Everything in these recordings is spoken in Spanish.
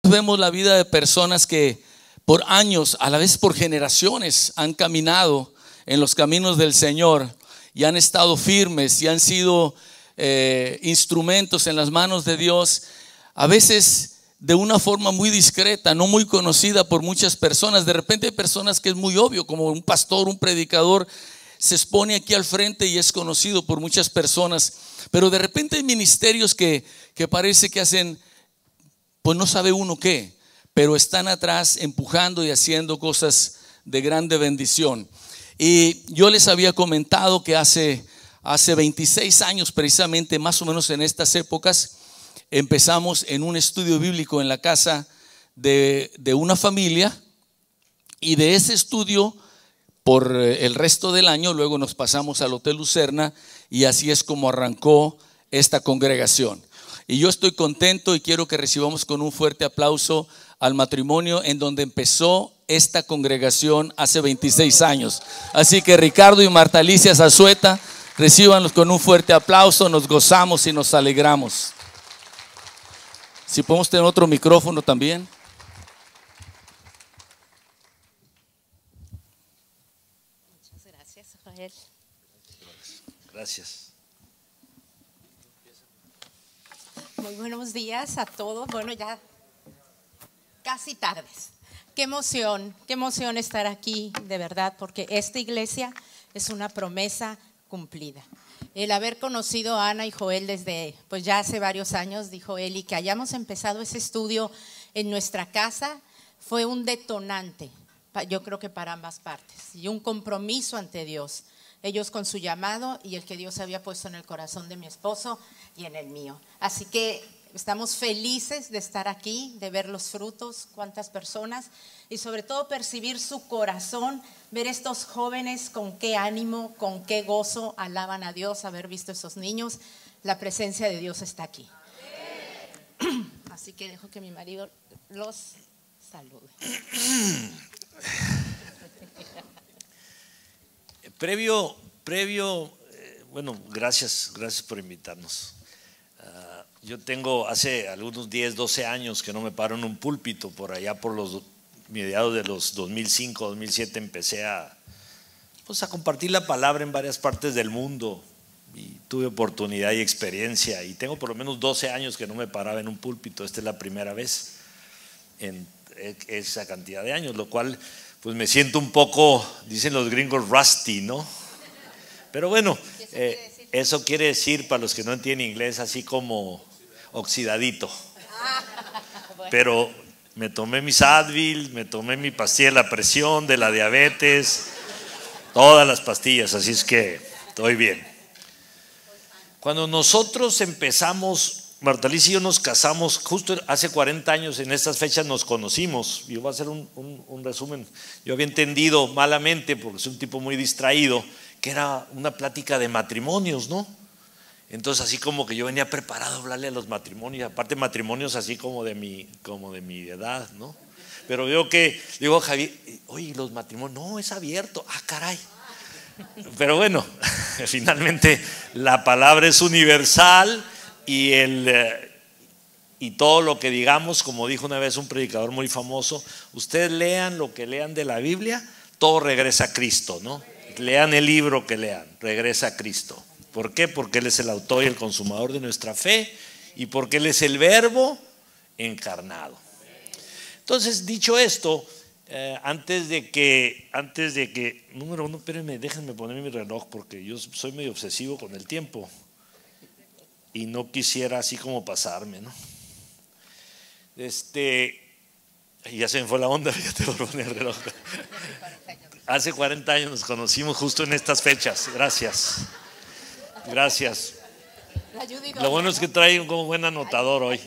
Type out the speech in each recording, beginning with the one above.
vemos la vida de personas que por años, a la vez por generaciones, han caminado en los caminos del Señor y han estado firmes y han sido instrumentos en las manos de Dios, a veces de una forma muy discreta, no muy conocida por muchas personas. De repente hay personas que es muy obvio, como un pastor, un predicador, se expone aquí al frente y es conocido por muchas personas, pero de repente hay ministerios que parece que hacen, pues no sabe uno qué, pero están atrás empujando y haciendo cosas de grande bendición. Y yo les había comentado que hace 26 años, precisamente más o menos en estas épocas, empezamos en un estudio bíblico en la casa de una familia, y de ese estudio por el resto del año luego nos pasamos al Hotel Lucerna, y así es como arrancó esta congregación. Y yo estoy contento y quiero que recibamos con un fuerte aplauso al matrimonio en donde empezó esta congregación hace 26 años. Así que Ricardo y Marta Alicia Zazueta, recíbanlos con un fuerte aplauso. Nos gozamos y nos alegramos. Si podemos tener otro micrófono también. Muchas gracias, Joel. Gracias. Muy buenos días a todos. Bueno, ya casi tardes. Qué emoción estar aquí, de verdad, porque esta iglesia es una promesa cumplida. El haber conocido a Ana y Joel desde, pues ya hace varios años, dijo él, y que hayamos empezado ese estudio en nuestra casa fue un detonante, yo creo que para ambas partes, y un compromiso ante Dios. Ellos con su llamado y el que Dios había puesto en el corazón de mi esposo y en el mío. Así que estamos felices de estar aquí, de ver los frutos, cuántas personas, y sobre todo percibir su corazón, ver estos jóvenes con qué ánimo, con qué gozo alaban a Dios, haber visto esos niños. La presencia de Dios está aquí. Así que dejo que mi marido los salude. Bueno, gracias por invitarnos. Yo tengo hace algunos 10, 12 años que no me paro en un púlpito. Por allá por los mediados de los 2005, 2007 empecé a compartir la palabra en varias partes del mundo, y tuve oportunidad y experiencia, y tengo por lo menos 12 años que no me paraba en un púlpito. Esta es la primera vez en esa cantidad de años, lo cual pues me siento un poco, dicen los gringos, rusty, ¿no? Pero bueno, eso quiere decir, para los que no entienden inglés, así como oxidadito. Pero me tomé mis Advil, me tomé mi pastilla de la presión, de la diabetes, todas las pastillas, así es que estoy bien. Cuando nosotros empezamos, Marta Alicia y yo nos casamos justo hace 40 años, en estas fechas nos conocimos. Yo voy a hacer un resumen. Yo había entendido malamente, porque soy un tipo muy distraído, que era una plática de matrimonios, ¿no? Entonces así como que yo venía preparado a hablarle a los matrimonios, aparte matrimonios así como de mi edad, ¿no? Pero veo que, digo, Javier, oye, los matrimonios, no, es abierto, caray. Pero bueno, finalmente la palabra es universal, y todo lo que digamos, como dijo una vez un predicador muy famoso, ustedes lean lo que lean de la Biblia, todo regresa a Cristo, ¿no? Lean el libro que lean, regresa a Cristo. ¿Por qué? Porque Él es el autor y el consumador de nuestra fe, y porque Él es el Verbo encarnado. Entonces, dicho esto, antes de que, número uno, espérenme, déjenme poner mi reloj, porque yo soy medio obsesivo con el tiempo y no quisiera así como pasarme, ¿no? Ya se me fue la onda, ya te voy a poner el reloj. Hace 40 años nos conocimos justo en estas fechas. Gracias. Lo bueno es que trae un como buen anotador hoy.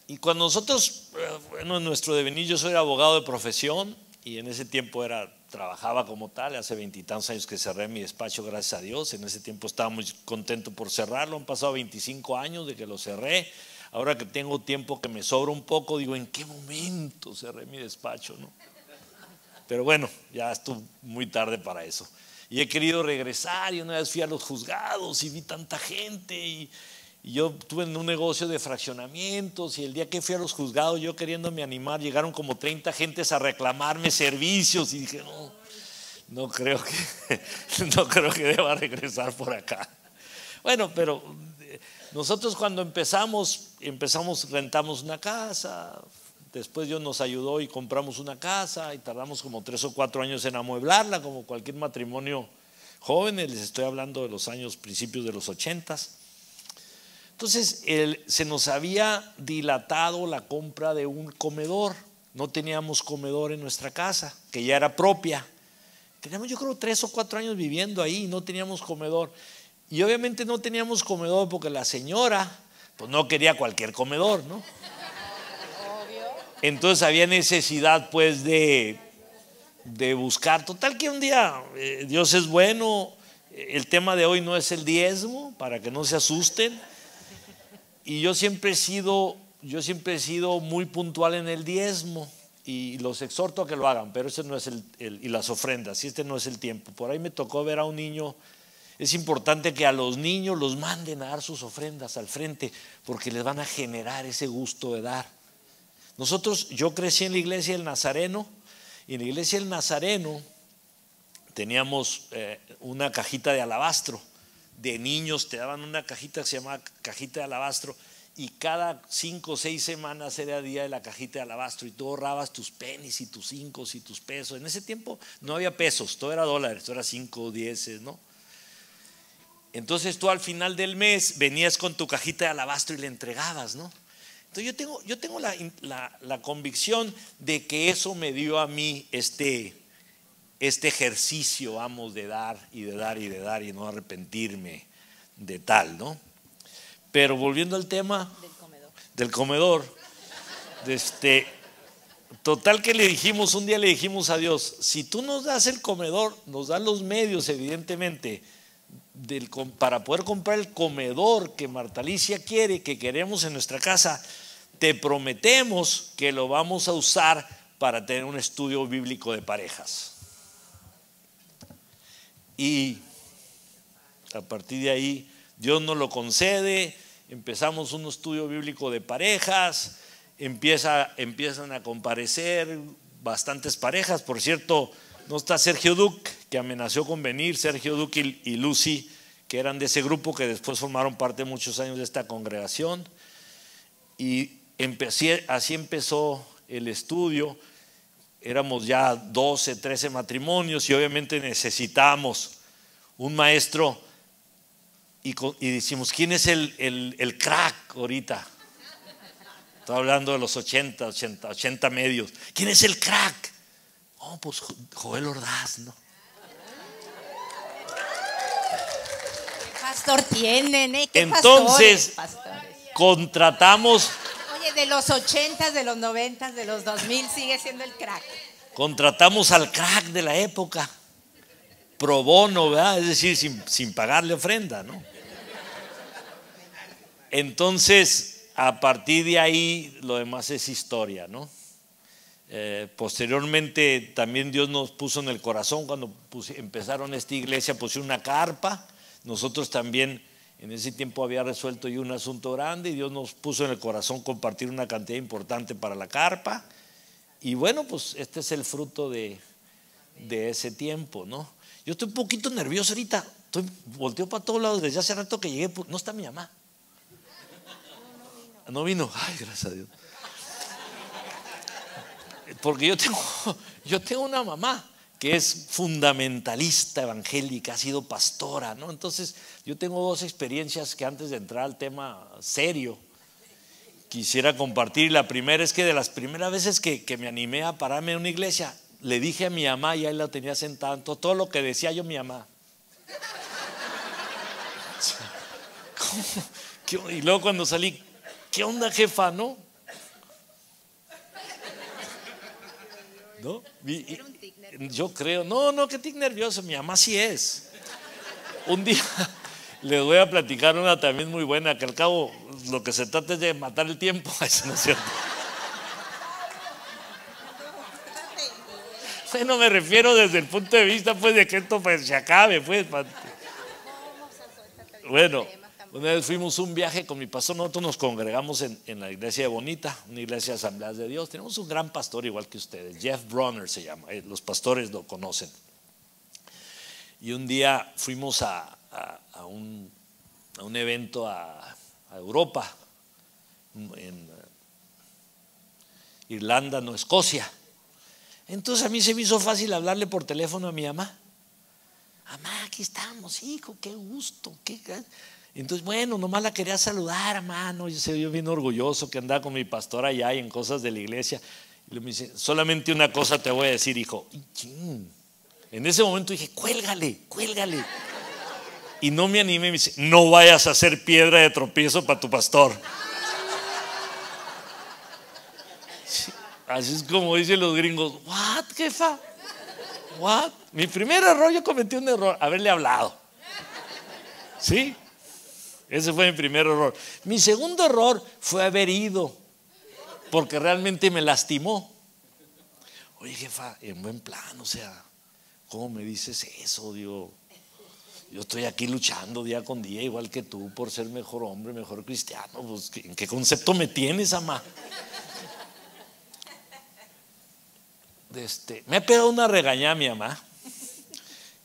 Y cuando nosotros, bueno, en nuestro devenir, yo soy abogado de profesión, y en ese tiempo trabajaba como tal. Hace 20 y tantos años que cerré mi despacho, gracias a Dios. En ese tiempo estaba muy contento por cerrarlo. Han pasado 25 años de que lo cerré. Ahora que tengo tiempo que me sobra un poco, digo, ¿en qué momento cerré mi despacho, no? Pero bueno, ya estuvo muy tarde para eso. Y he querido regresar, y una vez fui a los juzgados y vi tanta gente, Y yo tuve un negocio de fraccionamientos y el día que fui a los juzgados, yo queriéndome animar, llegaron como 30 gentes a reclamarme servicios y dije, no creo que deba regresar por acá. Bueno, pero nosotros cuando empezamos, rentamos una casa, después Dios nos ayudó y compramos una casa y tardamos como 3 o 4 años en amueblarla, como cualquier matrimonio joven, les estoy hablando de los años, principios de los 80s. Entonces se nos había dilatado la compra de un comedor, no teníamos comedor en nuestra casa, que ya era propia. Teníamos yo creo 3 o 4 años viviendo ahí y no teníamos comedor. Y obviamente no teníamos comedor porque la señora pues no quería cualquier comedor, ¿no? Entonces había necesidad pues de buscar. Total que un día Dios es bueno. El tema de hoy no es el diezmo, para que no se asusten. Y yo siempre he sido muy puntual en el diezmo y los exhorto a que lo hagan, pero ese no es y las ofrendas, y este no es el tiempo. Por ahí me tocó ver a un niño. Es importante que a los niños los manden a dar sus ofrendas al frente, porque les van a generar ese gusto de dar. Yo crecí en la iglesia del Nazareno, y en la iglesia del Nazareno teníamos una cajita de alabastro. De niños te daban una cajita que se llamaba cajita de alabastro, y cada 5 o 6 semanas era día de la cajita de alabastro, y tú ahorrabas tus pennies y tus 5 y tus pesos. En ese tiempo no había pesos, todo era dólares, todo era 5 o 10, ¿no? Entonces tú al final del mes venías con tu cajita de alabastro y le entregabas, ¿no? Entonces yo tengo la convicción de que eso me dio a mí este ejercicio, vamos, de dar y de dar y de dar y no arrepentirme de tal, ¿no? Pero volviendo al tema del comedor, total que un día le dijimos a Dios, si tú nos das el comedor, nos das los medios evidentemente para poder comprar el comedor que Marta Alicia quiere, que queremos en nuestra casa, te prometemos que lo vamos a usar para tener un estudio bíblico de parejas. Y a partir de ahí Dios nos lo concede, empezamos un estudio bíblico de parejas, empiezan a comparecer bastantes parejas. Por cierto, no está Sergio Duque, que amenazó con venir, Sergio Duque y Lucy, que eran de ese grupo que después formaron parte muchos años de esta congregación. Y así empezó el estudio. Éramos ya 12, 13 matrimonios y obviamente necesitábamos un maestro. Y decimos, ¿quién es el crack ahorita? Estoy hablando de los 80 medios. ¿Quién es el crack? Oh, pues Joel Ordaz, ¿no? ¿Qué pastor tienen, ¿Qué Entonces, pastores? Contratamos. Oye, de los 80s, de los 90s, de los 2000 sigue siendo el crack. Contratamos al crack de la época, pro bono, ¿verdad? Es decir, sin pagarle ofrenda, ¿no? Entonces, a partir de ahí, lo demás es historia, ¿no? Posteriormente también Dios nos puso en el corazón cuando empezaron esta iglesia, pusieron una carpa. Nosotros también en ese tiempo había resuelto yo un asunto grande y Dios nos puso en el corazón compartir una cantidad importante para la carpa. Y bueno, pues este es el fruto de ese tiempo, ¿no? Yo estoy un poquito nervioso ahorita, volteo para todos lados desde hace rato que llegué. No está mi mamá. No vino. Ay, gracias a Dios. Porque yo tengo una mamá que es fundamentalista evangélica, ha sido pastora, ¿no? Entonces yo tengo 2 experiencias que antes de entrar al tema serio quisiera compartir. La primera es que de las primeras veces que me animé a pararme en una iglesia, le dije a mi mamá, y ahí la tenía sentada, todo lo que decía yo mi mamá. Y luego cuando salí, ¿qué onda, jefa, no? ¿No? Yo creo, no, que tic nervioso, mi mamá sí es. Un día les voy a platicar una también muy buena, que al cabo lo que se trata es de matar el tiempo. Eso no es cierto. Bueno, me refiero desde el punto de vista pues de que esto pues se acabe pues. Bueno, Una vez fuimos un viaje con mi pastor, nosotros nos congregamos en la iglesia de Bonita, una iglesia de Asambleas de Dios. Tenemos un gran pastor igual que ustedes, Jeff Bronner se llama, los pastores lo conocen. Y un día fuimos a un evento a Europa, en Irlanda, no, Escocia. Entonces a mí se me hizo fácil hablarle por teléfono a mi mamá. Mamá, aquí estamos, hijo, qué gusto. Entonces, bueno, nomás la quería saludar, hermano. Yo se vio bien orgulloso que andaba con mi pastor allá y en cosas de la iglesia. Y me dice, solamente una cosa te voy a decir, hijo. En ese momento dije, cuélgale. Y no me animé, me dice, no vayas a hacer piedra de tropiezo para tu pastor. Así es como dicen los gringos. What, jefa? What? Mi primer error, yo cometí un error, haberle hablado. ¿Sí? Ese fue mi primer error. Mi segundo error fue haber ido, porque realmente me lastimó. Oye, jefa, en buen plan, o sea, ¿cómo me dices eso? Digo, yo estoy aquí luchando día con día, igual que tú, por ser mejor hombre, mejor cristiano. Pues, ¿en qué concepto me tienes, mamá? Me ha pegado una regañada mi mamá,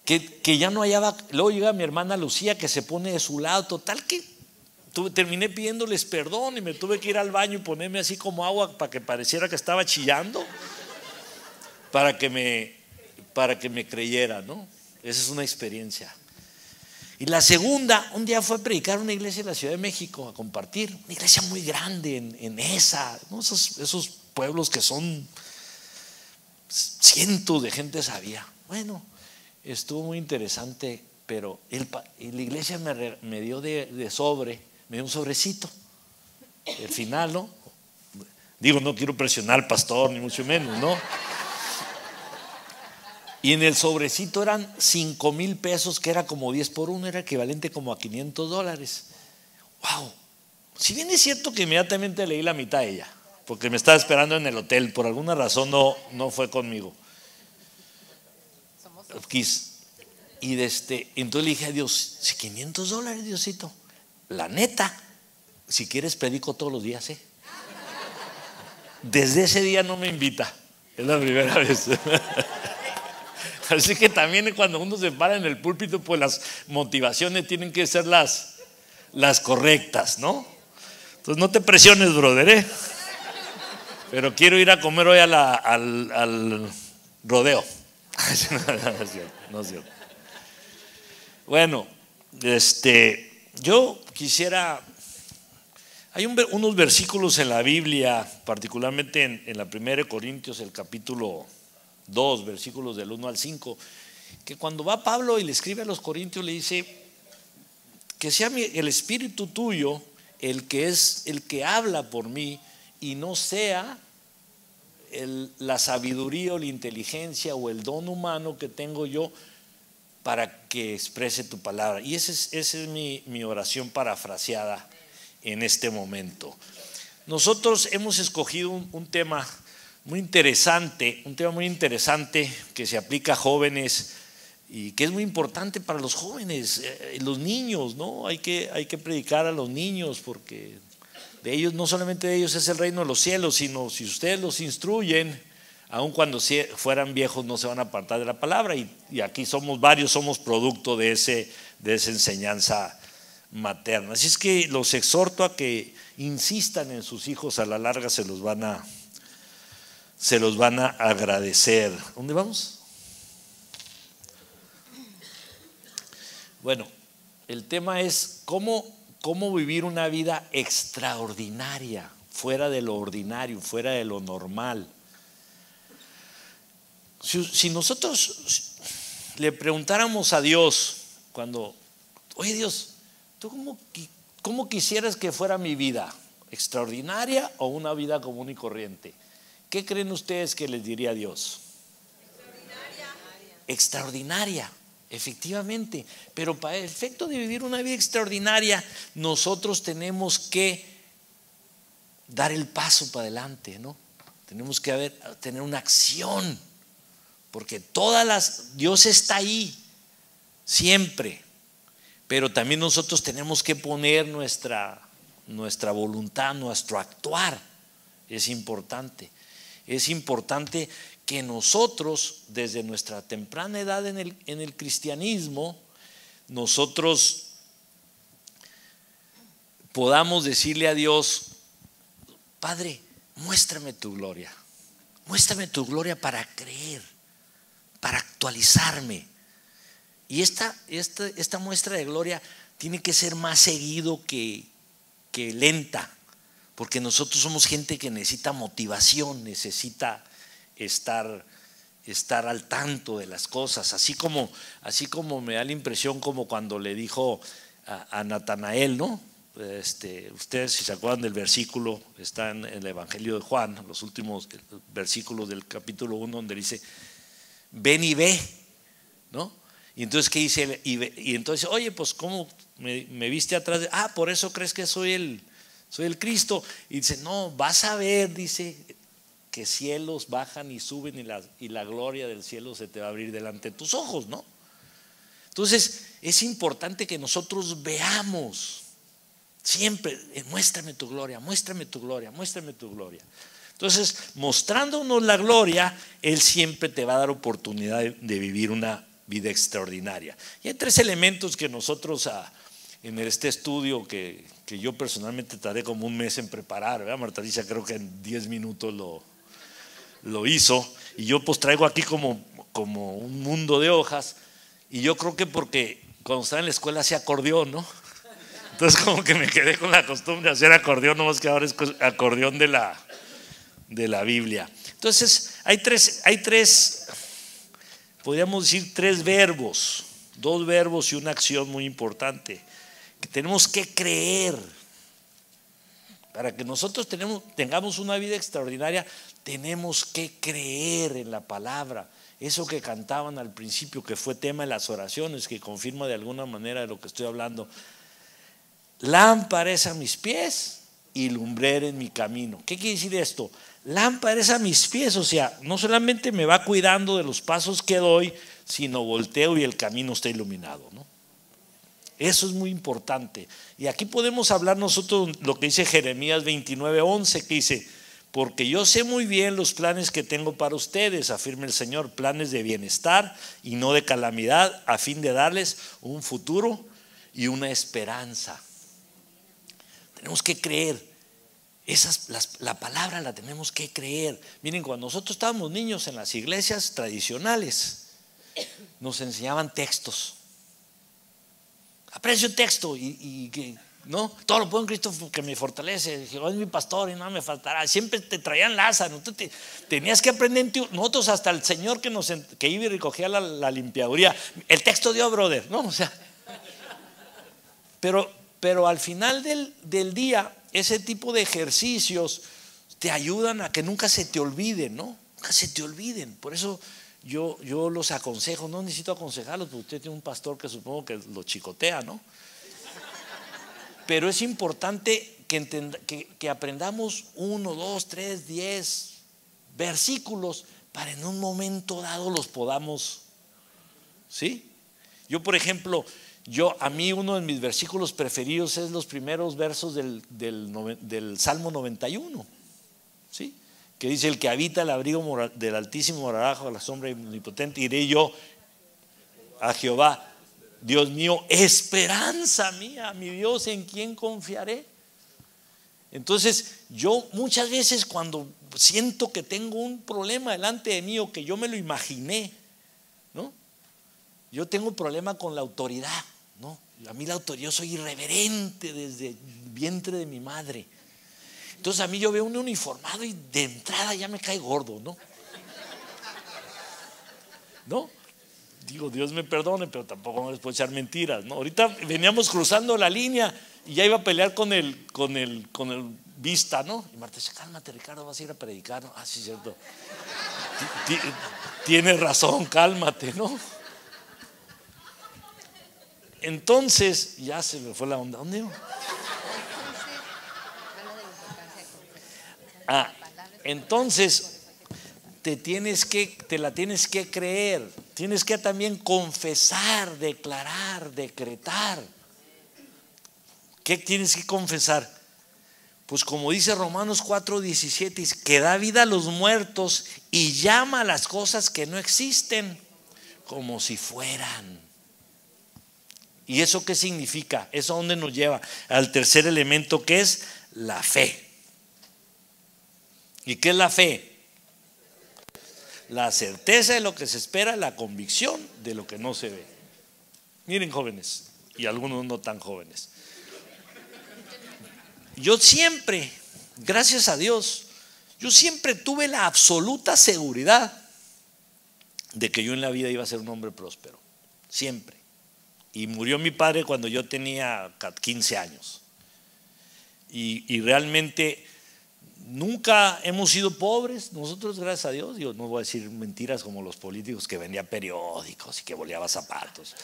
que ya no hallaba. Luego llega mi hermana Lucía, que se pone de su lado. Total que terminé pidiéndoles perdón y me tuve que ir al baño y ponerme así como agua para que pareciera que estaba chillando, para que me creyera, ¿no? Esa es una experiencia. Y la segunda, un día fue a predicar una iglesia en la Ciudad de México, a compartir, una iglesia muy grande en esa, ¿no? Esos pueblos que son cientos de gente sabía. Bueno, estuvo muy interesante, pero la iglesia me dio de sobre, me dio un sobrecito. El final, ¿no? Digo, no quiero presionar al pastor, ni mucho menos, ¿no? Y en el sobrecito eran 5,000 pesos, que era como 10 por 1, era equivalente como a $500. Wow. Si bien es cierto que inmediatamente leí la mitad de ella, porque me estaba esperando en el hotel, por alguna razón no fue conmigo. Y entonces le dije a Dios, $500, Diosito, la neta, si quieres predico todos los días, ¿eh? Desde ese día no me invita, es la primera vez. Así que también cuando uno se para en el púlpito, pues las motivaciones tienen que ser las correctas, ¿no? Entonces no te presiones, brother, ¿eh? Pero quiero ir a comer hoy al rodeo. No es cierto. Bueno, yo quisiera. Hay unos versículos en la Biblia, particularmente en la 1 Corintios, el capítulo 2, versículos del 1 al 5, que cuando va Pablo y le escribe a los corintios, le dice que sea el espíritu tuyo el que habla por mí, y no sea la sabiduría o la inteligencia o el don humano que tengo yo para que exprese tu palabra. Y esa es mi oración parafraseada en este momento. Nosotros hemos escogido un tema muy interesante, que se aplica a jóvenes y que es muy importante para los jóvenes, los niños, ¿no? Hay que predicar a los niños, porque de ellos, no solamente de ellos es el reino de los cielos, sino si ustedes los instruyen, aun cuando fueran viejos no se van a apartar de la palabra. Y aquí somos producto de esa enseñanza materna. Así es que los exhorto a que insistan en sus hijos, a la larga se los van a agradecer. ¿Dónde vamos? Bueno, el tema es cómo vivir una vida extraordinaria, fuera de lo ordinario, fuera de lo normal. Si nosotros le preguntáramos a Dios oye Dios, ¿tú cómo quisieras que fuera mi vida? ¿Extraordinaria o una vida común y corriente? ¿Qué creen ustedes que les diría a Dios? Extraordinaria, efectivamente. Pero para el efecto de vivir una vida extraordinaria, nosotros tenemos que dar el paso para adelante, ¿no? Tenemos que tener una acción, porque Dios está ahí siempre, pero también nosotros tenemos que poner nuestra voluntad, nuestro actuar. Es importante que nosotros desde nuestra temprana edad en el cristianismo, nosotros podamos decirle a Dios: Padre, muéstrame tu gloria para creer, para actualizarme. Y esta muestra de gloria tiene que ser más seguido que lenta, porque nosotros somos gente que necesita motivación, necesita estar al tanto de las cosas, así como me da la impresión como cuando le dijo a Natanael, ¿no? Ustedes, si se acuerdan del versículo, está en el Evangelio de Juan, los últimos versículos del capítulo 1, donde dice: ven y ve, ¿no? Y entonces, ¿qué dice? Y entonces, oye, pues ¿cómo me viste atrás? Por eso crees que soy el Cristo. Y dice: no, vas a ver, dice, que cielos bajan y suben, y la gloria del cielo se te va a abrir delante de tus ojos, ¿no? Entonces es importante que nosotros veamos siempre: muéstrame tu gloria, muéstrame tu gloria, muéstrame tu gloria. Entonces, mostrándonos la gloria, Él siempre te va a dar oportunidad de vivir una vida extraordinaria. Y hay 3 elementos que nosotros en este estudio que yo personalmente tardé como un mes en preparar, ¿verdad? Marta Alicia creo que en 10 minutos lo hizo, y yo pues traigo aquí como un mundo de hojas, y yo creo que porque cuando estaba en la escuela hacía acordeón, ¿no? Entonces como que me quedé con la costumbre de hacer acordeón, nomás que ahora es acordeón de la Biblia. Entonces hay tres, podríamos decir 3 verbos, 2 verbos y una acción muy importante, que tenemos que creer. Para que nosotros tengamos una vida extraordinaria, tenemos que creer en la palabra. Eso que cantaban al principio, que fue tema de las oraciones, que confirma de alguna manera de lo que estoy hablando. Lámpara es a mis pies y lumbrera en mi camino. ¿Qué quiere decir esto? Lámpara es a mis pies, o sea, no solamente me va cuidando de los pasos que doy, sino volteo y el camino está iluminado, ¿no? Eso es muy importante. Y aquí podemos hablar nosotros lo que dice Jeremías 29:11, que dice: porque yo sé muy bien los planes que tengo para ustedes, afirma el Señor, planes de bienestar y no de calamidad, a fin de darles un futuro y una esperanza. Tenemos que creer. La palabra la tenemos que creer. Miren, cuando nosotros estábamos niños en las iglesias tradicionales, nos enseñaban textos. Aprecio un texto y ¿no? Todo lo puedo en Cristo que me fortalece. Jehová es mi pastor y nada me faltará. Siempre te traían Lázaro. Tú tenías que aprender. Nosotros, hasta el señor que iba y recogía la limpiaduría, el texto dio, brother, ¿no? O sea, pero al final del día, ese tipo de ejercicios te ayudan a que nunca se te olviden, ¿no? Nunca se te olviden. Por eso yo los aconsejo. No necesito aconsejarlos, porque usted tiene un pastor que supongo que lo chicotea, ¿no? Pero es importante que aprendamos 1, 2, 3, 10 versículos para en un momento dado los podamos, ¿sí? Yo, por ejemplo, a mí uno de mis versículos preferidos es los primeros versos del Salmo 91, ¿sí? Que dice: el que habita el abrigo del Altísimo morará bajo la sombra omnipotente. Iré yo a Jehová, Dios mío, esperanza mía, mi Dios, ¿en quién confiaré? Entonces, yo muchas veces cuando siento que tengo un problema delante de mí, o que yo me lo imaginé, ¿no? Yo tengo problema con la autoridad, ¿no? A mí la autoridad, yo soy irreverente desde el vientre de mi madre. Entonces a mí yo veo un uniformado y de entrada ya me cae gordo, ¿no? ¿No? Digo, Dios me perdone, pero tampoco me les puedo echar mentiras, ¿no? Ahorita veníamos cruzando la línea y ya iba a pelear con el vista, ¿no? Y Marta dice: cálmate, Ricardo, vas a ir a predicar, ¿no? Sí, cierto. Tienes razón, cálmate, ¿no? Entonces, ya se me fue la onda. ¿Dónde iba? Entonces te la tienes que creer. tienes que también confesar, declarar, decretar. ¿Qué tienes que confesar? Pues como dice Romanos 4:17, que da vida a los muertos y llama a las cosas que no existen como si fueran. ¿Y eso qué significa? ¿Eso a dónde nos lleva? Al tercer elemento, que es la fe. ¿Y qué es la fe? La certeza de lo que se espera, la convicción de lo que no se ve. Miren, jóvenes, y algunos no tan jóvenes, yo siempre, gracias a Dios, yo siempre tuve la absoluta seguridad de que yo en la vida iba a ser un hombre próspero, siempre. Y murió mi padre cuando yo tenía 15 años. Y realmente nunca hemos sido pobres, nosotros, gracias a Dios. Yo no voy a decir mentiras como los políticos que vendían periódicos y que boleaba zapatos.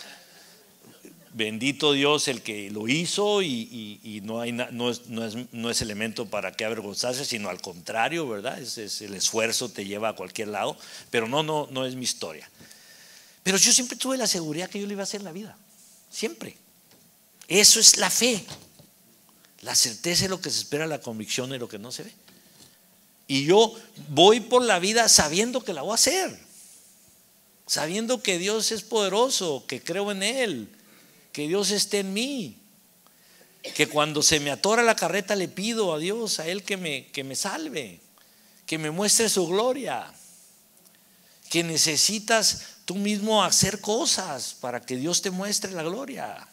Bendito Dios el que lo hizo, y no es elemento para que avergonzarse, sino al contrario, ¿verdad? Es el esfuerzo te lleva a cualquier lado, pero no es mi historia. Pero yo siempre tuve la seguridad que yo lo iba a hacer en la vida, siempre. Eso es la fe, la certeza de lo que se espera, la convicción de lo que no se ve. Y yo voy por la vida sabiendo que la voy a hacer, sabiendo que Dios es poderoso, que creo en Él, que Dios esté en mí, que cuando se me atora la carreta le pido a Dios, a Él que me salve, que me muestre su gloria, que necesitas tú mismo hacer cosas para que Dios te muestre la gloria.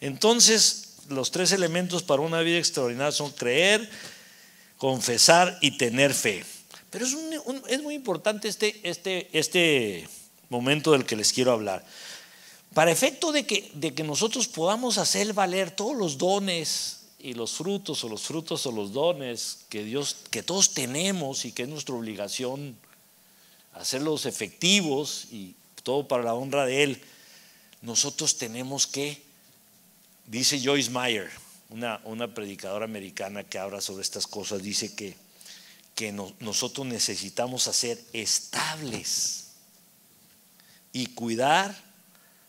Entonces, los tres elementos para una vida extraordinaria son creer, confesar y tener fe. Pero es muy importante este momento del que les quiero hablar. Para efecto de que nosotros podamos hacer valer todos los dones y los frutos o los dones que todos tenemos, y que es nuestra obligación hacerlos efectivos, y todo para la honra de Él, nosotros tenemos que, dice Joyce Meyer, una predicadora americana que habla sobre estas cosas, dice que nosotros necesitamos ser estables y cuidar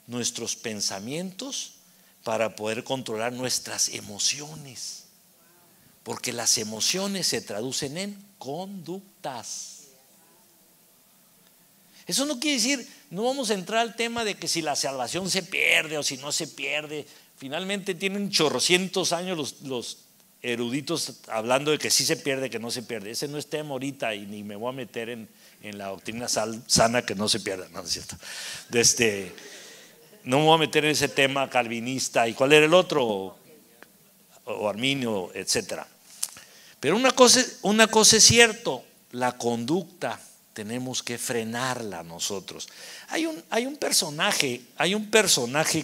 nuestros pensamientos para poder controlar nuestras emociones, porque las emociones se traducen en conductas. Eso no quiere decir, no vamos a entrar al tema de que si la salvación se pierde o si no se pierde. Finalmente tienen chorrocientos años los eruditos hablando de que sí se pierde, que no se pierde. Ese no es tema ahorita, y ni me voy a meter en la doctrina sana que no se pierda, no es cierto. No me voy a meter en ese tema calvinista y cuál era el otro, o arminio, etcétera. Pero una cosa es cierto, la conducta tenemos que frenarla nosotros. Hay un personaje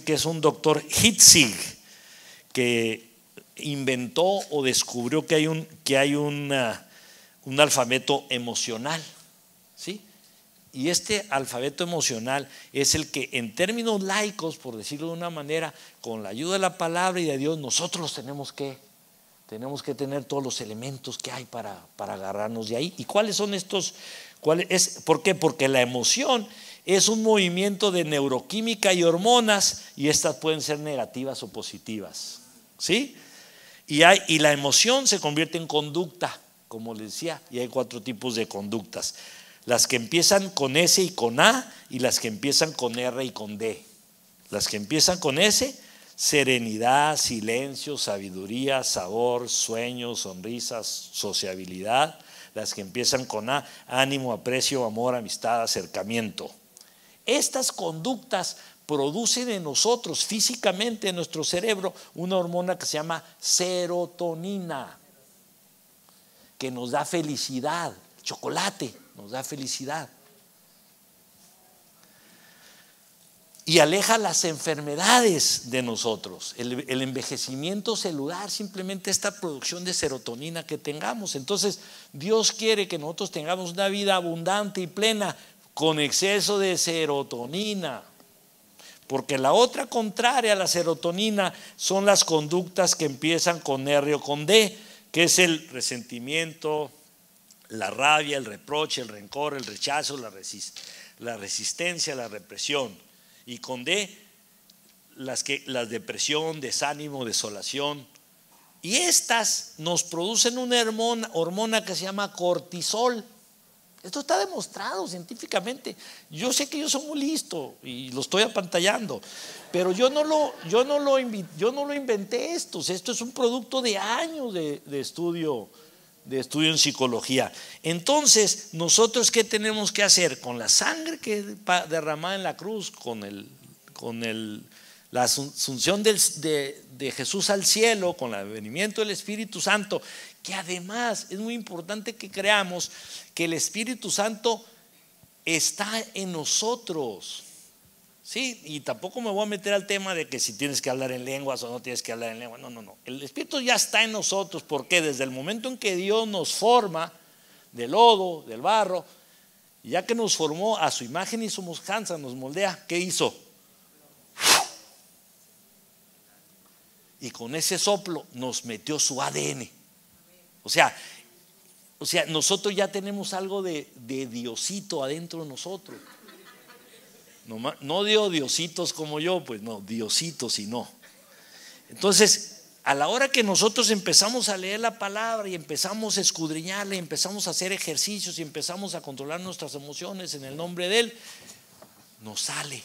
que es un doctor Hitzig, que inventó o descubrió que hay un alfabeto emocional, ¿sí? Y este alfabeto emocional es el que, en términos laicos, por decirlo de una manera, con la ayuda de la palabra y de Dios, nosotros tenemos que tener todos los elementos que hay para agarrarnos de ahí. ¿Y cuáles son estos? ¿Por qué? Porque la emoción es un movimiento de neuroquímica y hormonas, y estas pueden ser negativas o positivas, ¿sí? Y la emoción se convierte en conducta, como les decía, y hay 4 tipos de conductas: las que empiezan con S y con A, y las que empiezan con R y con D. Las que empiezan con S: serenidad, silencio, sabiduría, sabor, sueño, sonrisas, sociabilidad. Las que empiezan con A: ánimo, aprecio, amor, amistad, acercamiento. Estas conductas producen en nosotros, físicamente en nuestro cerebro, una hormona que se llama serotonina, que nos da felicidad. Chocolate nos da felicidad y aleja las enfermedades de nosotros. El envejecimiento celular, simplemente esta producción de serotonina que tengamos. Entonces Dios quiere que nosotros tengamos una vida abundante y plena con exceso de serotonina, porque la otra contraria a la serotonina son las conductas que empiezan con R o con D, que es el resentimiento, la rabia, el reproche, el rencor, el rechazo, la resistencia, la represión. Y con D, la depresión, desánimo, desolación. Y estas nos producen una hormona que se llama cortisol. Esto está demostrado científicamente. Yo sé que yo soy muy listo y lo estoy apantallando, pero yo no lo inventé esto. Esto es un producto de años de estudio en psicología. Entonces, nosotros ¿qué tenemos que hacer? Con la sangre que derramada en la cruz, con la asunción de Jesús al cielo, con el venimiento del Espíritu Santo, que además es muy importante que creamos que el Espíritu Santo está en nosotros. Sí, y tampoco me voy a meter al tema de que si tienes que hablar en lenguas o no tienes que hablar en lenguas. No. El Espíritu ya está en nosotros, porque desde el momento en que Dios nos forma del lodo, del barro, ya que nos formó a su imagen y semejanza, nos moldea, ¿qué hizo? Y con ese soplo nos metió su ADN. O sea, nosotros ya tenemos algo de Diosito adentro de nosotros. No de Diositos como yo, pues no, Diositos y no. Entonces, a la hora que nosotros empezamos a leer la palabra y empezamos a escudriñarla y empezamos a hacer ejercicios y empezamos a controlar nuestras emociones en el nombre de Él, nos sale.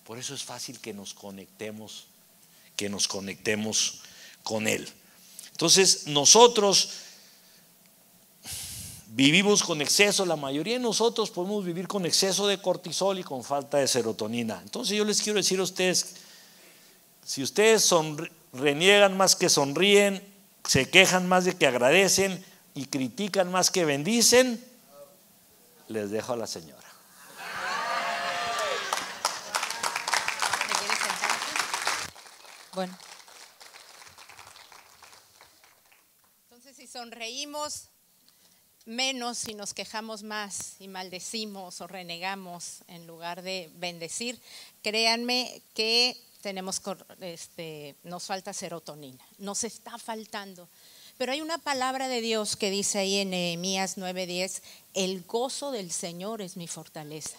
Por eso es fácil que nos conectemos con Él. Entonces, nosotros vivimos con exceso, la mayoría de nosotros podemos vivir con exceso de cortisol y con falta de serotonina. Entonces yo les quiero decir a ustedes, si ustedes reniegan más que sonríen, se quejan más de que agradecen y critican más que bendicen, les dejo a la señora. ¿Me quieres sentar aquí? Bueno. Entonces, si sonreímos menos, si nos quejamos más y maldecimos o renegamos en lugar de bendecir, créanme que nos falta serotonina, nos está faltando. Pero hay una palabra de Dios que dice ahí en Nehemías 9:10, el gozo del Señor es mi fortaleza.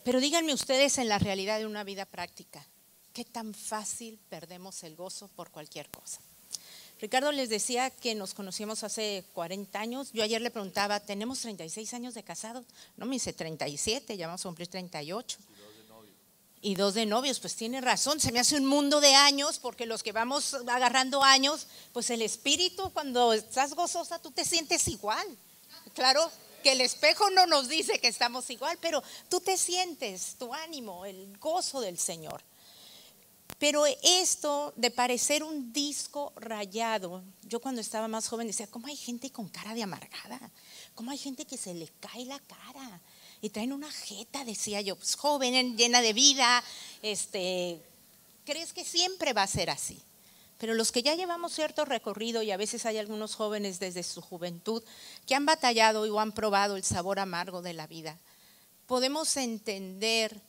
Pero díganme ustedes, en la realidad de una vida práctica, ¿qué tan fácil perdemos el gozo por cualquier cosa? Ricardo les decía que nos conocíamos hace 40 años. Yo ayer le preguntaba, ¿tenemos 36 años de casados? No, me dice 37, ya vamos a cumplir 38. Y 2 de novios, pues tiene razón, se me hace un mundo de años, porque los que vamos agarrando años, pues el espíritu, cuando estás gozosa, tú te sientes igual. Claro que el espejo no nos dice que estamos igual, pero tú te sientes, tu ánimo, el gozo del Señor. Pero esto de parecer un disco rayado, yo cuando estaba más joven decía, ¿cómo hay gente con cara de amargada? ¿Cómo hay gente que se le cae la cara? Y traen una jeta, decía yo, pues joven, llena de vida, ¿crees que siempre va a ser así? Pero los que ya llevamos cierto recorrido, y a veces hay algunos jóvenes desde su juventud que han batallado o han probado el sabor amargo de la vida, podemos entender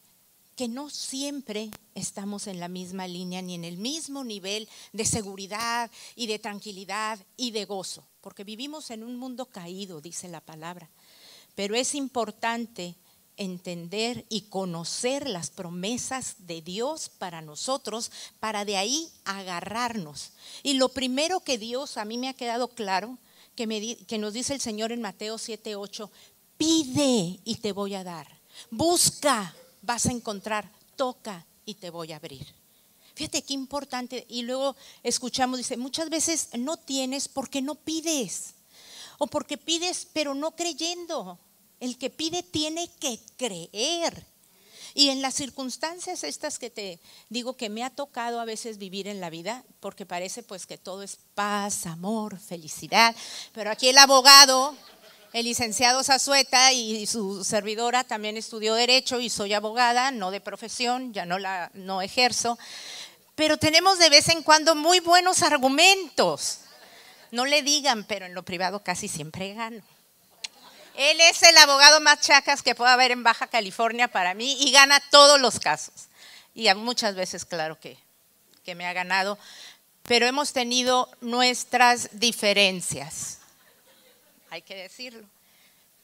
que no siempre estamos en la misma línea ni en el mismo nivel de seguridad y de tranquilidad y de gozo, porque vivimos en un mundo caído, dice la palabra. Pero es importante entender y conocer las promesas de Dios para nosotros, para de ahí agarrarnos. Y lo primero que Dios, a mí me ha quedado claro, que nos dice el Señor en Mateo 7:8, pide y te voy a dar, busca, vas a encontrar, toca y te voy a abrir. Fíjate qué importante. Y luego escuchamos, dice, muchas veces no tienes porque no pides, o porque pides pero no creyendo. El que pide tiene que creer. Y en las circunstancias estas que te digo que me ha tocado a veces vivir en la vida, porque parece pues que todo es paz, amor, felicidad, pero aquí el abogado, el licenciado Zazueta, y su servidora también estudió Derecho y soy abogada, no de profesión, ya no ejerzo, pero tenemos de vez en cuando muy buenos argumentos. No le digan, pero en lo privado casi siempre gano. Él es el abogado más chacas que pueda haber en Baja California para mí y gana todos los casos. Y muchas veces, claro que me ha ganado, pero hemos tenido nuestras diferencias. Hay que decirlo.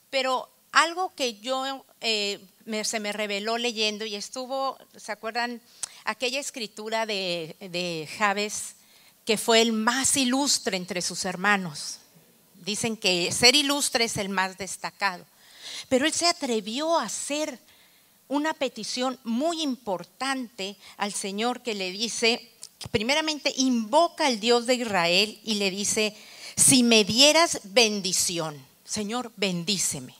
Pero algo que se me reveló leyendo y estuvo, ¿se acuerdan? Aquella escritura de Jabes, que fue el más ilustre entre sus hermanos. Dicen que ser ilustre es el más destacado. Pero él se atrevió a hacer una petición muy importante al Señor, que le dice, primeramente invoca al Dios de Israel y le dice: si me dieras bendición, Señor, bendíceme.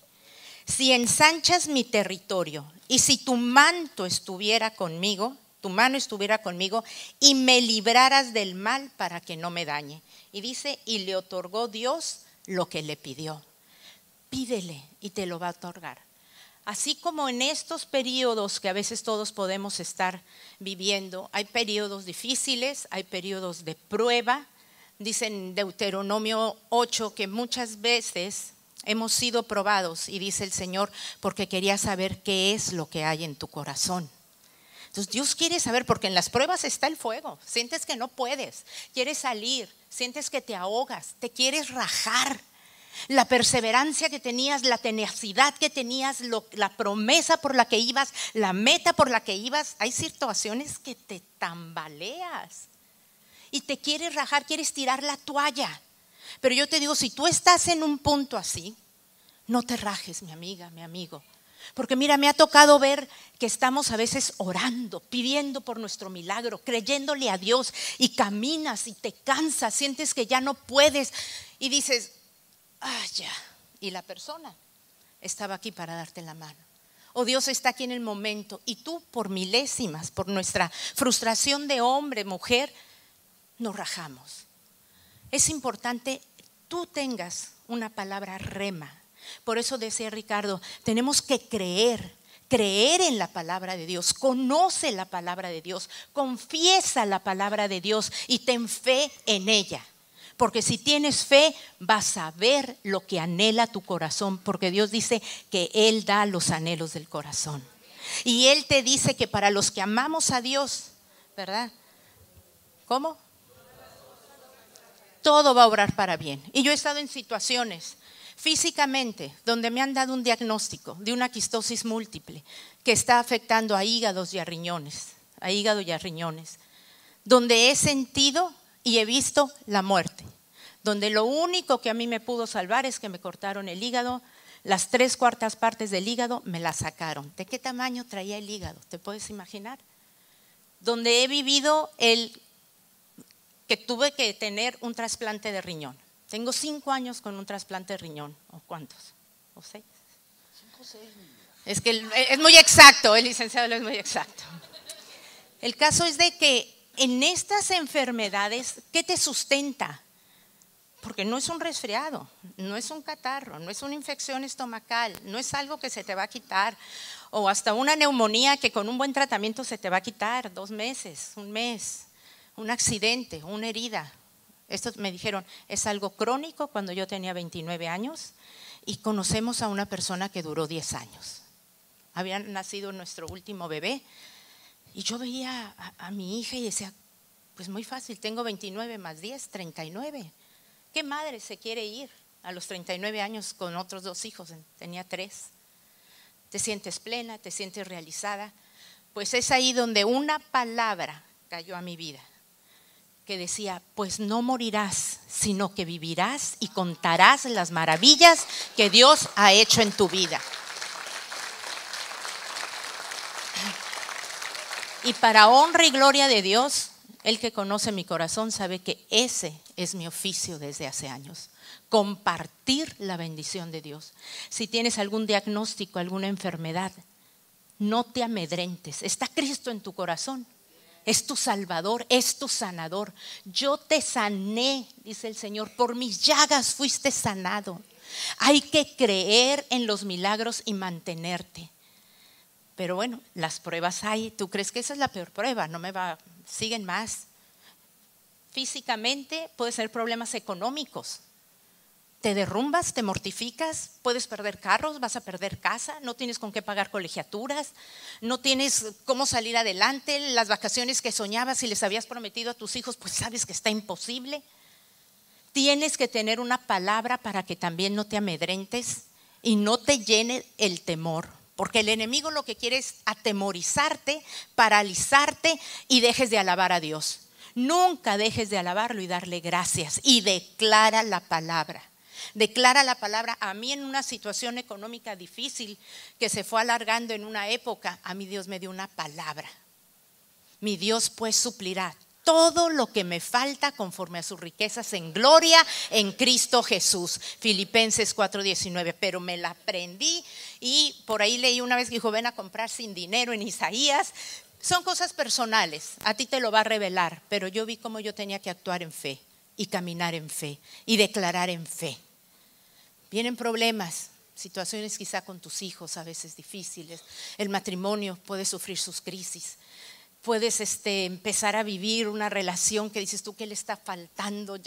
Si ensanchas mi territorio y si tu manto estuviera conmigo, tu mano estuviera conmigo y me libraras del mal para que no me dañe. Y dice, y le otorgó Dios lo que le pidió. Pídele y te lo va a otorgar. Así como en estos periodos que a veces todos podemos estar viviendo, hay periodos difíciles, hay periodos de prueba. Dice en Deuteronomio 8 que muchas veces hemos sido probados, y dice el Señor, porque quería saber qué es lo que hay en tu corazón. Entonces Dios quiere saber, porque en las pruebas está el fuego. Sientes que no puedes, quieres salir, sientes que te ahogas, te quieres rajar. La perseverancia que tenías, la tenacidad que tenías, la promesa por la que ibas, la meta por la que ibas, hay situaciones que te tambaleas y te quieres rajar, quieres tirar la toalla. Pero yo te digo, si tú estás en un punto así, no te rajes, mi amiga, mi amigo. Porque mira, me ha tocado ver que estamos a veces orando, pidiendo por nuestro milagro, creyéndole a Dios, y caminas y te cansas, sientes que ya no puedes y dices, ya. Y la persona estaba aquí para darte la mano. O Dios está aquí en el momento y tú por milésimas, por nuestra frustración de hombre, mujer, nos rajamos. Es importante tú tengas una palabra rema. Por eso decía Ricardo, tenemos que creer en la palabra de Dios, conoce la palabra de Dios, confiesa la palabra de Dios y ten fe en ella. Porque si tienes fe vas a ver lo que anhela tu corazón, porque Dios dice que Él da los anhelos del corazón. Y Él te dice que para los que amamos a Dios, ¿verdad? ¿Cómo? Todo va a obrar para bien. Y yo he estado en situaciones físicamente donde me han dado un diagnóstico de una quistosis múltiple que está afectando a hígados y a riñones, donde he sentido y he visto la muerte, donde lo único que a mí me pudo salvar es que me cortaron el hígado, las 3/4 partes del hígado me la sacaron. ¿De qué tamaño traía el hígado? ¿Te puedes imaginar? Donde he vivido que tuve que tener un trasplante de riñón. Tengo 5 años con un trasplante de riñón. ¿O cuántos? ¿O 6? 5 o 6. Es que es muy exacto, el licenciado es muy exacto. El caso es de que en estas enfermedades, ¿qué te sustenta? Porque no es un resfriado, no es un catarro, no es una infección estomacal, no es algo que se te va a quitar, o hasta una neumonía que con un buen tratamiento se te va a quitar 2 meses, 1 mes, un accidente, una herida. Esto me dijeron, es algo crónico cuando yo tenía 29 años y conocemos a una persona que duró 10 años. Había nacido nuestro último bebé y yo veía a mi hija y decía, pues muy fácil, tengo 29 más 10, 39. ¿Qué madre se quiere ir a los 39 años con otros 2 hijos? Tenía 3. Te sientes plena, te sientes realizada. Pues es ahí donde una palabra cayó a mi vida, que decía, pues no morirás, sino que vivirás y contarás las maravillas que Dios ha hecho en tu vida. Y para honra y gloria de Dios, el que conoce mi corazón sabe que ese es mi oficio desde hace años, compartir la bendición de Dios. Si tienes algún diagnóstico, alguna enfermedad, no te amedrentes, está Cristo en tu corazón. Es tu Salvador, es tu sanador. Yo te sané, dice el Señor, por mis llagas fuiste sanado. Hay que creer en los milagros y mantenerte. Pero bueno, las pruebas hay. ¿Tú crees que esa es la peor prueba? Siguen más. Físicamente puede ser problemas económicos. Te derrumbas, te mortificas, puedes perder carros, vas a perder casa, no tienes con qué pagar colegiaturas, no tienes cómo salir adelante, las vacaciones que soñabas y les habías prometido a tus hijos, pues sabes que está imposible. Tienes que tener una palabra para que también no te amedrentes y no te llene el temor. Porque el enemigo lo que quiere es atemorizarte, paralizarte y dejes de alabar a Dios. Nunca dejes de alabarlo y darle gracias. Y declara la palabra. Declara la palabra. A mí en una situación económica difícil que se fue alargando en una época, a mí Dios me dio una palabra. Mi Dios pues suplirá todo lo que me falta conforme a sus riquezas en gloria en Cristo Jesús. Filipenses 4:19. Pero me la aprendí y por ahí leí una vez que dijo: ven a comprar sin dinero en Isaías. Son cosas personales, a ti te lo va a revelar, pero yo vi cómo yo tenía que actuar en fe y caminar en fe y declarar en fe. Vienen problemas, situaciones quizá con tus hijos a veces difíciles, el matrimonio puede sufrir sus crisis. Puedes empezar a vivir una relación que dices tú que le está faltando,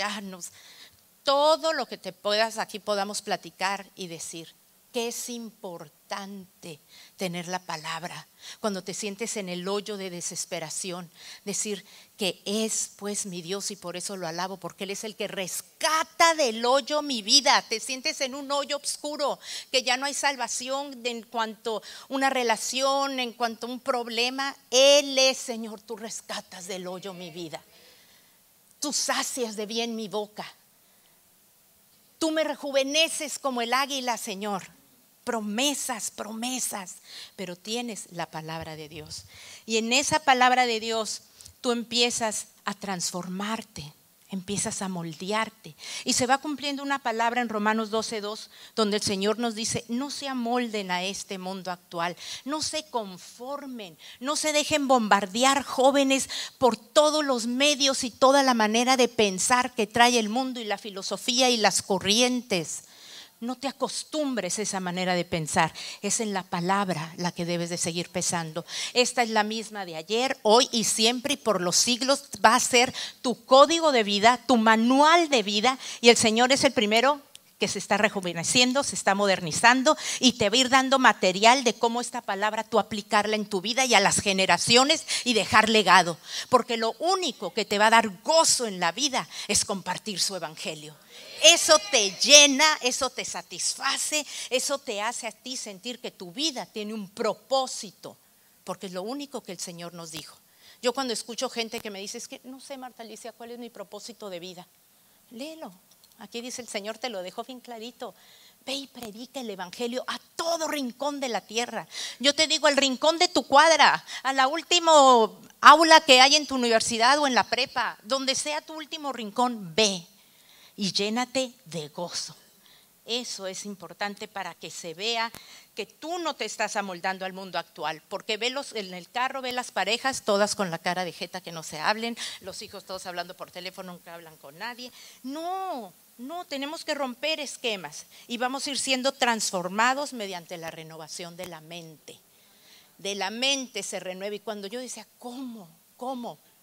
todo lo que te puedas aquí podamos platicar y decir que es importante tener la palabra. Cuando te sientes en el hoyo de desesperación, decir que es pues mi Dios y por eso lo alabo, porque Él es el que rescata del hoyo mi vida. Te sientes en un hoyo oscuro, que ya no hay salvación en cuanto a una relación, en cuanto a un problema. Él es, Señor, tú rescatas del hoyo mi vida. Tú sacias de bien mi boca. Tú me rejuveneces como el águila, Señor. Promesas, pero tienes la palabra de Dios. Y en esa palabra de Dios tú empiezas a transformarte, empiezas a moldearte. Y se va cumpliendo una palabra en Romanos 12:2, donde el Señor nos dice: no se amolden a este mundo actual, no se conformen, no se dejen bombardear, jóvenes, por todos los medios y toda la manera de pensar que trae el mundo y la filosofía y las corrientes. No te acostumbres a esa manera de pensar. Es en la palabra la que debes de seguir pensando. Esta es la misma de ayer, hoy y siempre y por los siglos. Va a ser tu código de vida, tu manual de vida. Y el Señor es el primero que se está rejuveneciendo, se está modernizando y te va a ir dando material de cómo esta palabra tú aplicarla en tu vida y a las generaciones y dejar legado. Porque lo único que te va a dar gozo en la vida es compartir su evangelio. Eso te llena, eso te satisface, eso te hace a ti sentir que tu vida tiene un propósito, porque es lo único que el Señor nos dijo. Yo cuando escucho gente que me dice: es que no sé, Marta Alicia, ¿cuál es mi propósito de vida? Léelo, aquí dice el Señor, te lo dejó bien clarito. Ve y predica el evangelio a todo rincón de la tierra. Yo te digo, al rincón de tu cuadra, a la última aula que hay en tu universidad o en la prepa, donde sea tu último rincón, ve. Y llénate de gozo. Eso es importante para que se vea que tú no te estás amoldando al mundo actual. Porque en el carro ve las parejas todas con la cara de jeta que no se hablen, los hijos todos hablando por teléfono, nunca hablan con nadie. No, tenemos que romper esquemas y vamos a ir siendo transformados mediante la renovación de la mente. De la mente se renueva. Y cuando yo decía, ¿cómo?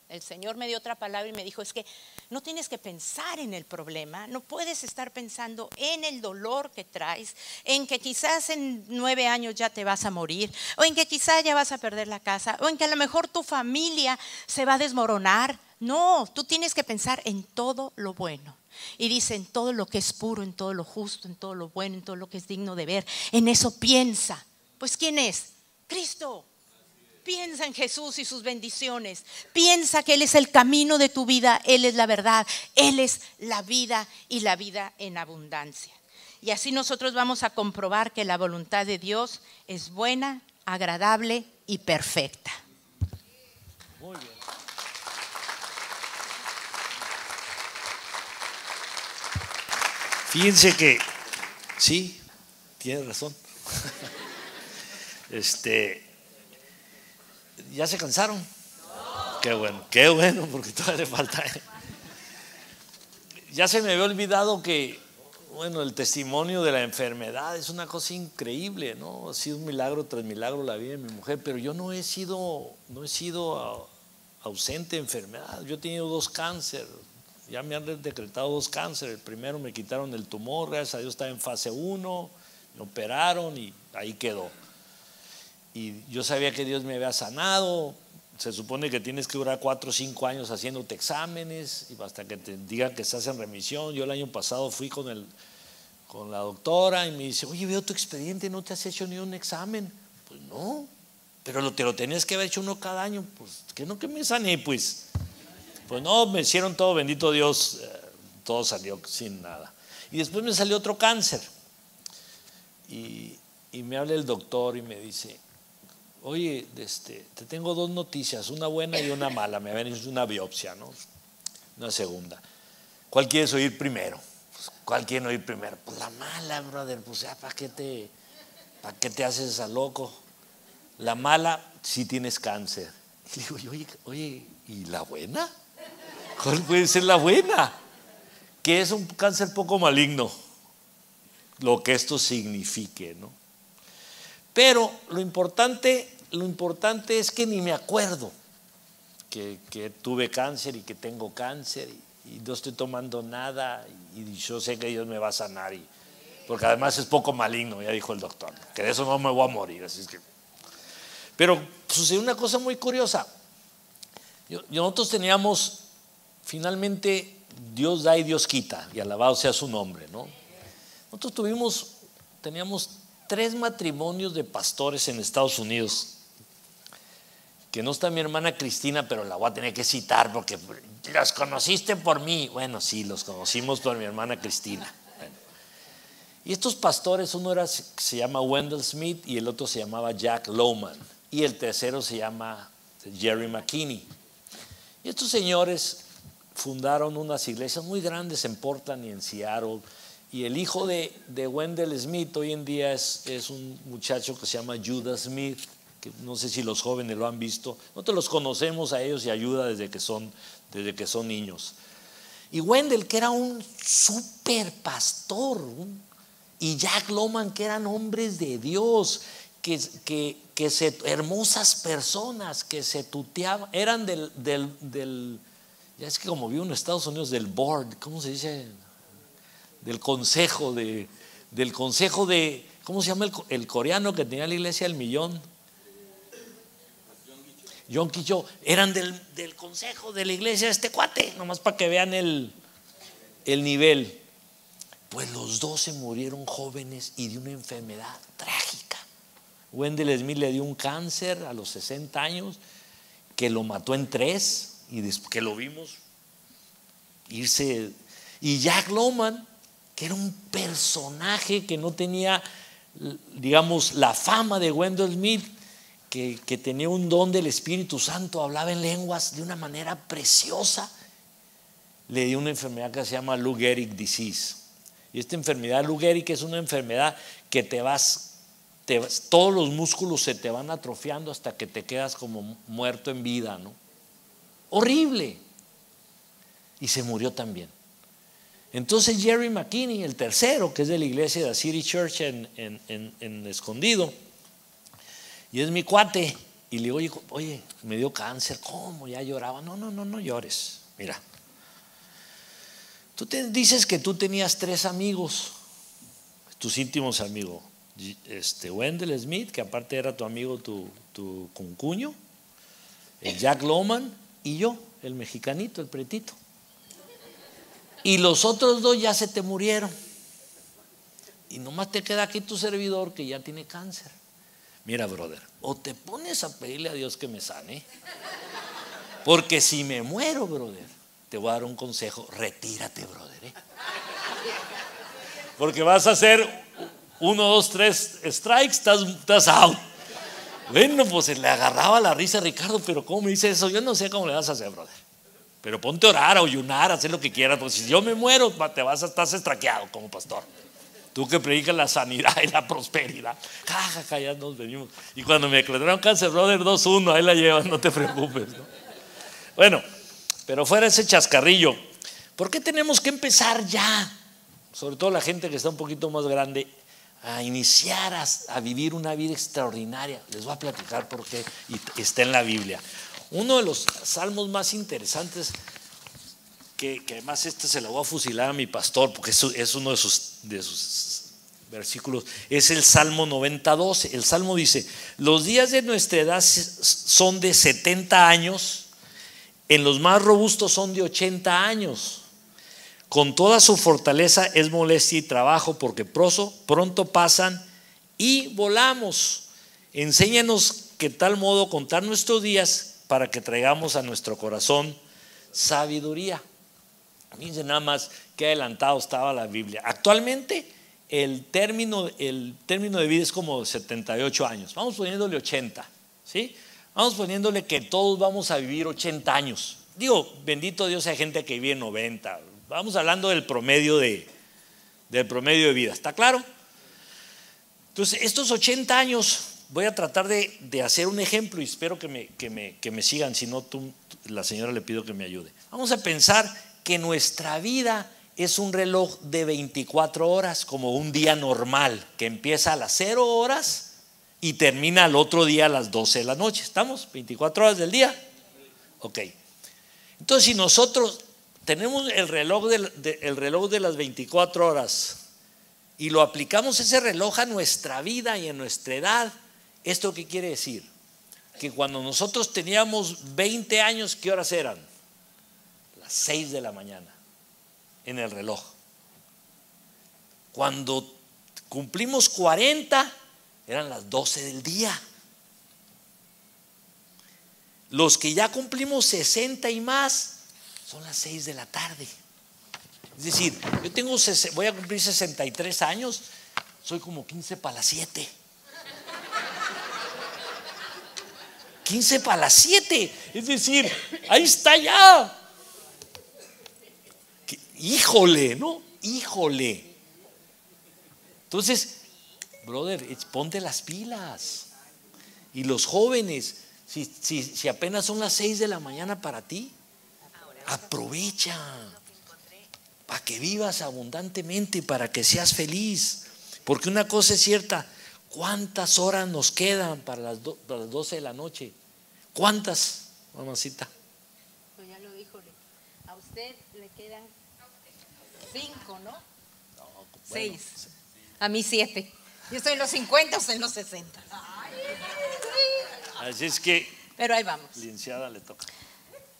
El Señor me dio otra palabra y me dijo: es que no tienes que pensar en el problema, no puedes estar pensando en el dolor que traes, en que quizás en 9 años ya te vas a morir, o en que quizás ya vas a perder la casa, o en que a lo mejor tu familia se va a desmoronar. No, tú tienes que pensar en todo lo bueno. Y dice: en todo lo que es puro, en todo lo justo, en todo lo bueno, en todo lo que es digno de ver, en eso piensa. Pues ¿quién es? Cristo. Piensa en Jesús y sus bendiciones. Piensa que Él es el camino de tu vida, Él es la verdad, Él es la vida y la vida en abundancia. Y así nosotros vamos a comprobar que la voluntad de Dios es buena, agradable y perfecta. Muy bien. Fíjense que sí, tiene razón. ¿Ya se cansaron? No. Qué bueno, porque todavía le falta. Ya se me había olvidado que, el testimonio de la enfermedad es una cosa increíble, ¿no? Ha sido un milagro tras milagro la vida de mi mujer, pero yo no he sido ausente de enfermedad. Yo he tenido 2 cánceres, ya me han decretado 2 cánceres. El primero me quitaron el tumor, gracias a Dios estaba en fase 1, me operaron y ahí quedó. Y yo sabía que Dios me había sanado. Se supone que tienes que durar 4 o 5 años haciéndote exámenes y hasta que te digan que estás en remisión. Yo el año pasado fui con con la doctora y me dice, oye, veo tu expediente, ¿no te has hecho ni un examen? Pues no, pero te lo tenías que haber hecho uno cada año. Pues que no, que me sané, pues no, me hicieron todo, bendito Dios, todo salió sin nada. Y después me salió otro cáncer y me habla el doctor y me dice, oye, te tengo dos noticias, una buena y una mala. Me habían hecho una biopsia, ¿no? Una segunda. ¿Cuál quieres oír primero? Pues, ¿cuál quieren oír primero? Pues la mala, brother. Pues ya, ¿para qué te haces a loco? La mala, sí tienes cáncer. Y le digo, oye, ¿y la buena? ¿Cuál puede ser la buena? Que es un cáncer poco maligno, lo que esto signifique, ¿no? Pero lo importante es que ni me acuerdo que tuve cáncer y que tengo cáncer y no estoy tomando nada y yo sé que Dios me va a sanar porque además es poco maligno, ya dijo el doctor, que de eso no me voy a morir, así es que. Pero sucedió una cosa muy curiosa. Nosotros teníamos, finalmente, Dios da y Dios quita, y alabado sea su nombre, ¿no? Nosotros teníamos 3 matrimonios de pastores en Estados Unidos, que no está mi hermana Cristina, pero la voy a tener que citar porque los conociste por mí. Bueno, sí, los conocimos por mi hermana Cristina. Bueno. Y estos pastores, uno se llama Wendell Smith y el otro se llamaba Jack Lowman y el tercero se llama Jerry McKinney. Y estos señores fundaron unas iglesias muy grandes en Portland y en Seattle. Y el hijo de Wendell Smith hoy en día es un muchacho que se llama Judah Smith, que no sé si los jóvenes lo han visto. Nosotros los conocemos a ellos y ayuda desde que son niños. Y Wendell, que era un super pastor, y Jack Lowman, que eran hombres de Dios, hermosas personas que se tuteaban, eran ya es que como vivo en Estados Unidos, del board, ¿cómo se dice? Del consejo de, ¿cómo se llama el coreano que tenía la iglesia del millón? John Kicho. Eran del consejo de la iglesia de este cuate, nomás para que vean el nivel. Pues los dos se murieron jóvenes y de una enfermedad trágica. Wendell Smith le dio un cáncer a los 60 años que lo mató en 3 y después que lo vimos irse. Y Jack Lowman, que era un personaje que no tenía, digamos, la fama de Wendell Smith, que tenía un don del Espíritu Santo, hablaba en lenguas de una manera preciosa, le dio una enfermedad que se llama Lou Gehrig disease. Y esta enfermedad Lou Gehrig es una enfermedad que todos los músculos se te van atrofiando hasta que te quedas como muerto en vida, ¿no? Horrible. Y se murió también. Entonces Jerry McKinney, el tercero, que es de la iglesia de la City Church en Escondido, y es mi cuate, y le digo, oye, me dio cáncer. ¿Cómo? Ya lloraba. No llores. Mira, tú dices que tú tenías 3 amigos, tus íntimos amigos, Wendell Smith, que aparte era tu amigo, tu concuño, el Jack Lowman y yo, el mexicanito, el pretito. Y los otros 2 ya se te murieron. Y nomás te queda aquí tu servidor que ya tiene cáncer. Mira, brother, o te pones a pedirle a Dios que me sane, porque si me muero, brother, te voy a dar un consejo: retírate, brother, porque vas a hacer 1, 2, 3 strikes, estás out. Bueno, pues le agarraba la risa a Ricardo, pero ¿cómo me dice eso? Yo no sé cómo le vas a hacer, brother. Pero ponte a orar, a ayunar, a hacer lo que quieras, porque si yo me muero, estás estraqueado como pastor. Tú que predicas la sanidad y la prosperidad. Ya nos venimos. Y cuando me declararon cáncer, brother, 2-1, ahí la llevas, no te preocupes, ¿no? Bueno, pero fuera ese chascarrillo, ¿por qué tenemos que empezar ya? Sobre todo la gente que está un poquito más grande, a iniciar a vivir una vida extraordinaria. Les voy a platicar por qué, y está en la Biblia. Uno de los salmos más interesantes, que además se lo voy a fusilar a mi pastor, porque es uno de sus versículos, es el Salmo 90:12. El Salmo dice: los días de nuestra edad son de 70 años, en los más robustos son de 80 años. Con toda su fortaleza es molestia y trabajo, porque pronto pasan y volamos. Enséñanos que tal modo contar nuestros días para que traigamos a nuestro corazón sabiduría. Fíjense nada más qué adelantado estaba la Biblia. Actualmente el término de vida es como 78 años. Vamos poniéndole 80, ¿sí? Vamos poniéndole que todos vamos a vivir 80 años. Digo, bendito Dios, hay gente que vive 90. Vamos hablando del promedio de vida, ¿está claro? Entonces, estos 80 años, voy a tratar de hacer un ejemplo y espero que me sigan. Si no, la señora le pido que me ayude. Vamos a pensar que nuestra vida es un reloj de 24 horas, como un día normal, que empieza a las 0 horas y termina al otro día a las 12 de la noche. ¿Estamos? 24 horas del día. Ok. Entonces, si nosotros tenemos el reloj de las 24 horas y lo aplicamos ese reloj a nuestra vida y en nuestra edad, ¿esto qué quiere decir? Que cuando nosotros teníamos 20 años, ¿qué horas eran? Las 6 de la mañana en el reloj. Cuando cumplimos 40, eran las 12 del día. Los que ya cumplimos 60 y más, son las 6 de la tarde. Es decir, voy a cumplir 63 años, soy como 15 para las 7. 15 para las 7. Es decir, ahí está ya. Híjole, ¿no? Híjole. Entonces, brother, ponte las pilas. Y los jóvenes, si apenas son las 6 de la mañana para ti, aprovecha para que vivas abundantemente, para que seas feliz. Porque una cosa es cierta, ¿cuántas horas nos quedan para las 12 de la noche? ¿Cuántas, mamacita? Pues ya lo dijo, a usted le quedan 5, ¿no? 6. A mí 7. Yo estoy en los 50, usted en los 60. Así es que, pero ahí vamos. Licenciada, le toca.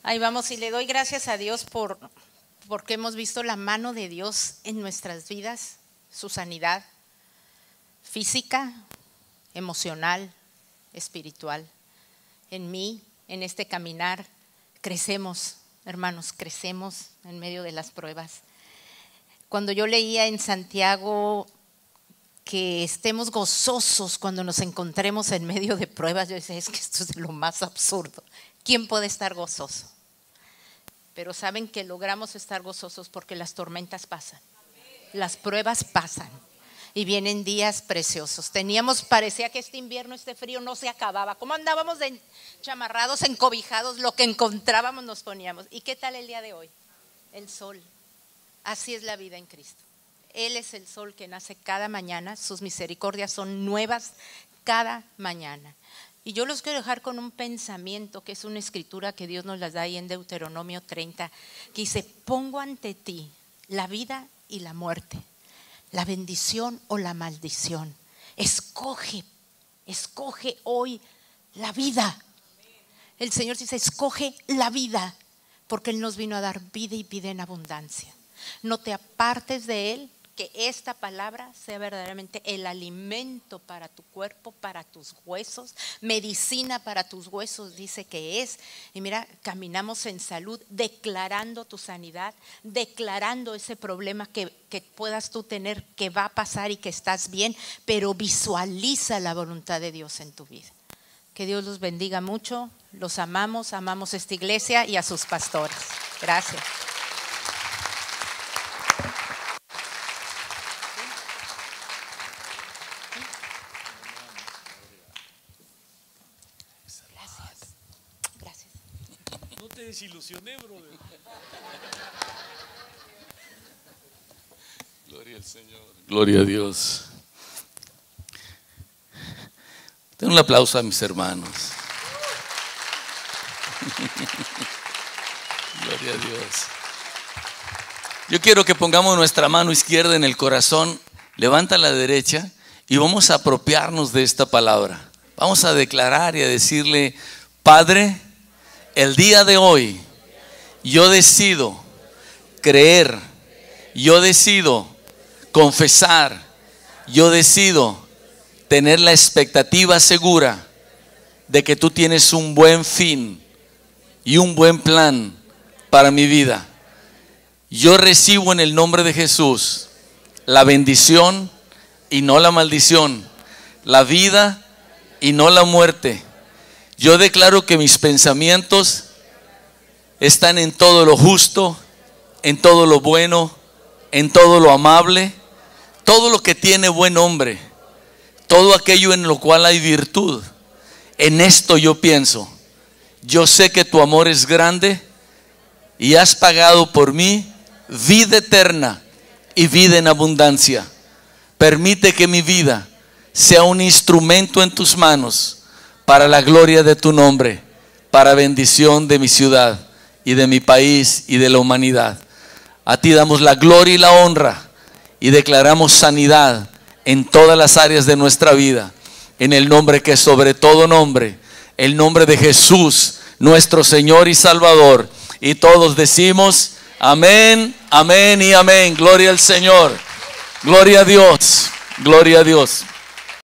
Ahí vamos, y le doy gracias a Dios porque hemos visto la mano de Dios en nuestras vidas, su sanidad física, emocional, espiritual. En mí, en este caminar, crecemos, hermanos, crecemos en medio de las pruebas. Cuando yo leía en Santiago que estemos gozosos cuando nos encontremos en medio de pruebas, yo decía, es que esto es lo más absurdo. ¿Quién puede estar gozoso? Pero saben que logramos estar gozosos porque las tormentas pasan, las pruebas pasan y vienen días preciosos. Parecía que este invierno, este frío no se acababa. ¿Cómo andábamos de chamarrados, encobijados? Lo que encontrábamos nos poníamos. ¿Y qué tal el día de hoy? El sol. Así es la vida en Cristo. Él es el sol que nace cada mañana, sus misericordias son nuevas cada mañana. Y yo los quiero dejar con un pensamiento que es una escritura que Dios nos las da ahí en Deuteronomio 30, que dice, pongo ante ti la vida y la muerte, la bendición o la maldición. Escoge hoy la vida. El Señor dice, escoge la vida, porque Él nos vino a dar vida y vida en abundancia. No te apartes de Él, que esta palabra sea verdaderamente el alimento para tu cuerpo, para tus huesos, medicina para tus huesos, dice que es. Y mira, caminamos en salud, declarando tu sanidad, declarando ese problema que puedas tú tener, que va a pasar y que estás bien, pero visualiza la voluntad de Dios en tu vida. Que Dios los bendiga mucho, los amamos esta iglesia y a sus pastores. Gracias. Te desilusioné, brother. Gloria al Señor. Gloria a Dios. Den un aplauso a mis hermanos. Gloria a Dios. Yo quiero que pongamos nuestra mano izquierda en el corazón, levanta la derecha y vamos a apropiarnos de esta palabra. Vamos a declarar y a decirle, Padre, el día de hoy yo decido creer Yo decido confesar, yo decido tener la expectativa segura de que tú tienes un buen fin y un buen plan para mi vida. Yo recibo en el nombre de Jesús la bendición y no la maldición, la vida y no la muerte. Yo declaro que mis pensamientos están en todo lo justo, en todo lo bueno, en todo lo amable, todo lo que tiene buen nombre, todo aquello en lo cual hay virtud. En esto yo pienso. Yo sé que tu amor es grande y has pagado por mí vida eterna y vida en abundancia. Permite que mi vida sea un instrumento en tus manos para la gloria de tu nombre, para bendición de mi ciudad y de mi país y de la humanidad. A ti damos la gloria y la honra y declaramos sanidad en todas las áreas de nuestra vida, en el nombre que es sobre todo nombre, el nombre de Jesús, nuestro Señor y Salvador. Y todos decimos amén, amén y amén. Gloria al Señor, gloria a Dios, gloria a Dios.